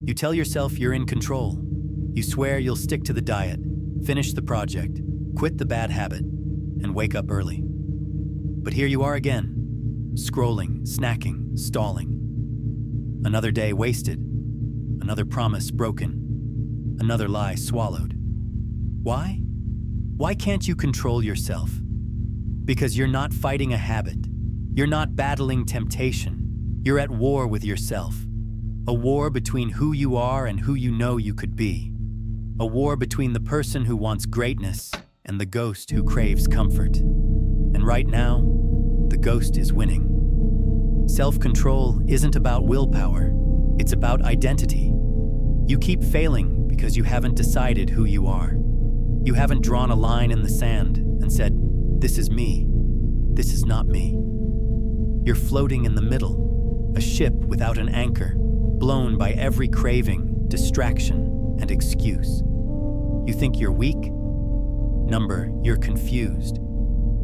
You tell yourself you're in control. You swear you'll stick to the diet, finish the project, quit the bad habit, and wake up early. But here you are again, scrolling, snacking, stalling. Another day wasted, another promise broken, another lie swallowed. Why? Why can't you control yourself? Because you're not fighting a habit. You're not battling temptation. You're at war with yourself. A war between who you are and who you know you could be. A war between the person who wants greatness and the ghost who craves comfort. And right now, the ghost is winning. Self-control isn't about willpower. It's about identity. You keep failing because you haven't decided who you are. You haven't drawn a line in the sand and said, "This is me. This is not me." You're floating in the middle, a ship without an anchor, blown by every craving, distraction, and excuse. You think you're weak? You're confused.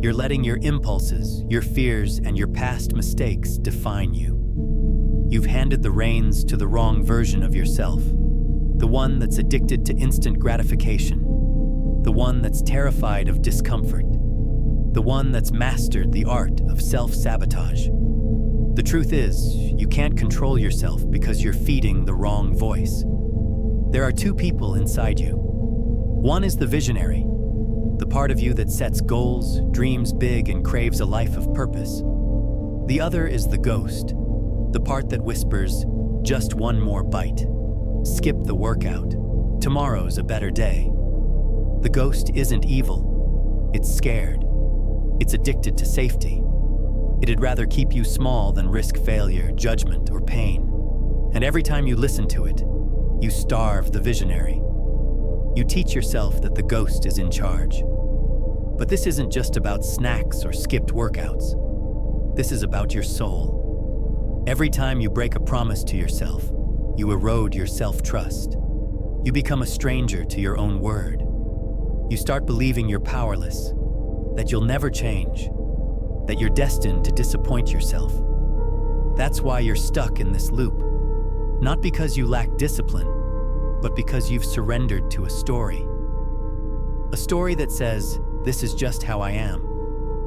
You're letting your impulses, your fears, and your past mistakes define you. You've handed the reins to the wrong version of yourself, the one that's addicted to instant gratification, the one that's terrified of discomfort, the one that's mastered the art of self-sabotage. The truth is, you can't control yourself because you're feeding the wrong voice. There are two people inside you. One is the visionary, the part of you that sets goals, dreams big, and craves a life of purpose. The other is the ghost, the part that whispers, "Just one more bite. Skip the workout. Tomorrow's a better day." The ghost isn't evil. It's scared. It's addicted to safety. It'd rather keep you small than risk failure, judgment, or pain. And every time you listen to it, you starve the visionary. You teach yourself that the ghost is in charge. But this isn't just about snacks or skipped workouts. This is about your soul. Every time you break a promise to yourself, you erode your self-trust. You become a stranger to your own word. You start believing you're powerless, that you'll never change, that you're destined to disappoint yourself. That's why you're stuck in this loop. Not because you lack discipline, but because you've surrendered to a story. A story that says, "This is just how I am."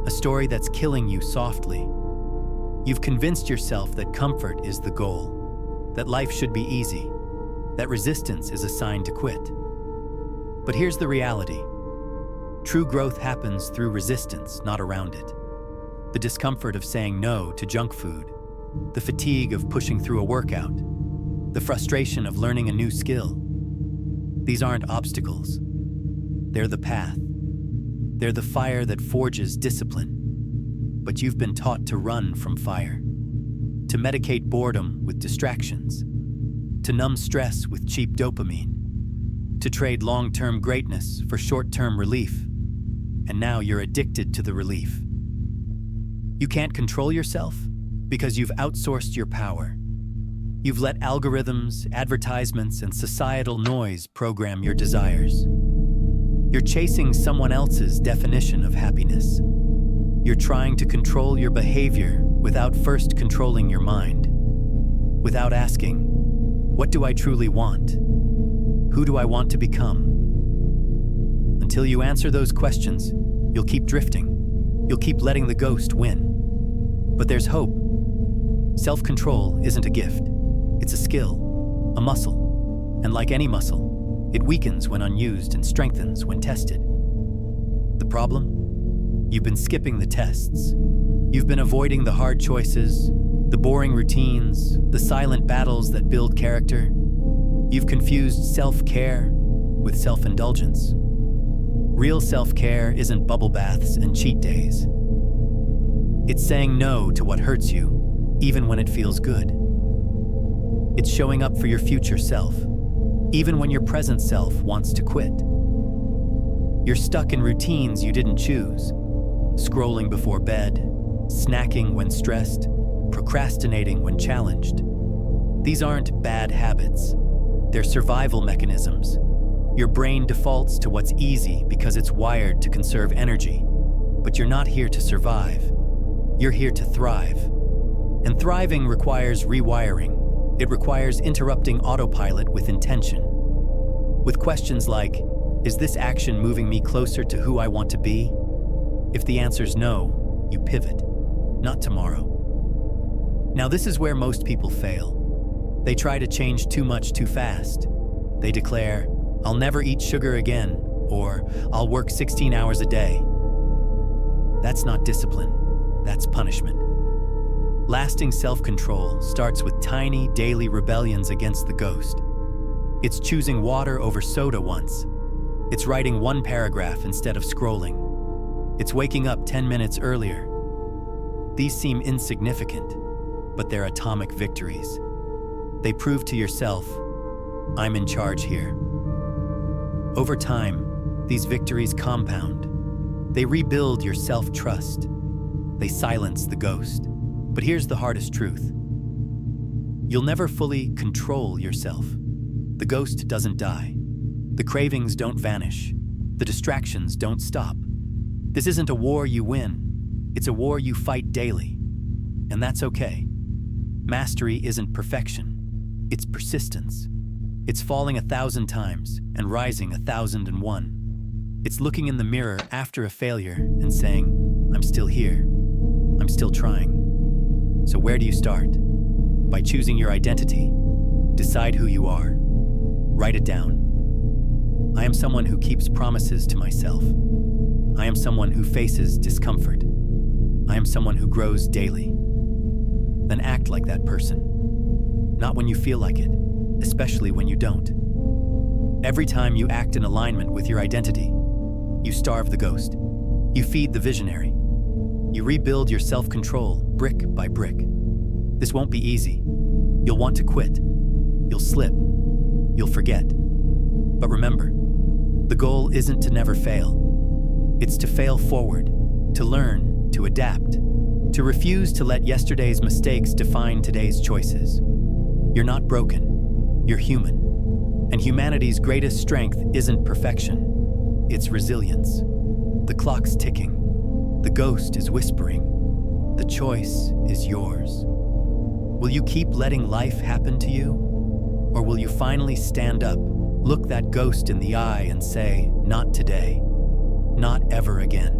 A story that's killing you softly. You've convinced yourself that comfort is the goal, that life should be easy, that resistance is a sign to quit. But here's the reality. True growth happens through resistance, not around it. The discomfort of saying no to junk food, the fatigue of pushing through a workout, the frustration of learning a new skill. These aren't obstacles. They're the path. They're the fire that forges discipline. But you've been taught to run from fire, to medicate boredom with distractions, to numb stress with cheap dopamine, to trade long-term greatness for short-term relief. And now you're addicted to the relief. You can't control yourself because you've outsourced your power. You've let algorithms, advertisements, and societal noise program your desires. You're chasing someone else's definition of happiness. You're trying to control your behavior without first controlling your mind. Without asking, what do I truly want? Who do I want to become? Until you answer those questions, you'll keep drifting. You'll keep letting the ghost win. But there's hope. Self-control isn't a gift. It's a skill, a muscle. And like any muscle, it weakens when unused and strengthens when tested. The problem? You've been skipping the tests. You've been avoiding the hard choices, the boring routines, the silent battles that build character. You've confused self-care with self-indulgence. Real self-care isn't bubble baths and cheat days. It's saying no to what hurts you, even when it feels good. It's showing up for your future self, even when your present self wants to quit. You're stuck in routines you didn't choose, scrolling before bed, snacking when stressed, procrastinating when challenged. These aren't bad habits. They're survival mechanisms. Your brain defaults to what's easy because it's wired to conserve energy. But you're not here to survive. You're here to thrive. And thriving requires rewiring. It requires interrupting autopilot with intention. With questions like, is this action moving me closer to who I want to be? If the answer's no, you pivot. Not tomorrow. Now this is where most people fail. They try to change too much too fast. They declare, I'll never eat sugar again, or I'll work 16 hours a day. That's not discipline, that's punishment. Lasting self-control starts with tiny daily rebellions against the ghost. It's choosing water over soda once. It's writing one paragraph instead of scrolling. It's waking up 10 minutes earlier. These seem insignificant, but they're atomic victories. They prove to yourself, I'm in charge here. Over time, these victories compound. They rebuild your self-trust. They silence the ghost. But here's the hardest truth. You'll never fully control yourself. The ghost doesn't die. The cravings don't vanish. The distractions don't stop. This isn't a war you win. It's a war you fight daily. And that's okay. Mastery isn't perfection. It's persistence. It's falling 1,000 times and rising 1,001. It's looking in the mirror after a failure and saying, I'm still here. I'm still trying. So where do you start? By choosing your identity. Decide who you are. Write it down. I am someone who keeps promises to myself. I am someone who faces discomfort. I am someone who grows daily. Then act like that person. Not when you feel like it, especially when you don't. Every time you act in alignment with your identity, you starve the ghost. You feed the visionary. You rebuild your self-control brick by brick. This won't be easy. You'll want to quit. You'll slip. You'll forget. But remember, the goal isn't to never fail. It's to fail forward, to learn, to adapt, to refuse to let yesterday's mistakes define today's choices. You're not broken. You're human. And humanity's greatest strength isn't perfection. It's resilience. The clock's ticking. The ghost is whispering. The choice is yours. Will you keep letting life happen to you? Or will you finally stand up, look that ghost in the eye and say, not today, not ever again?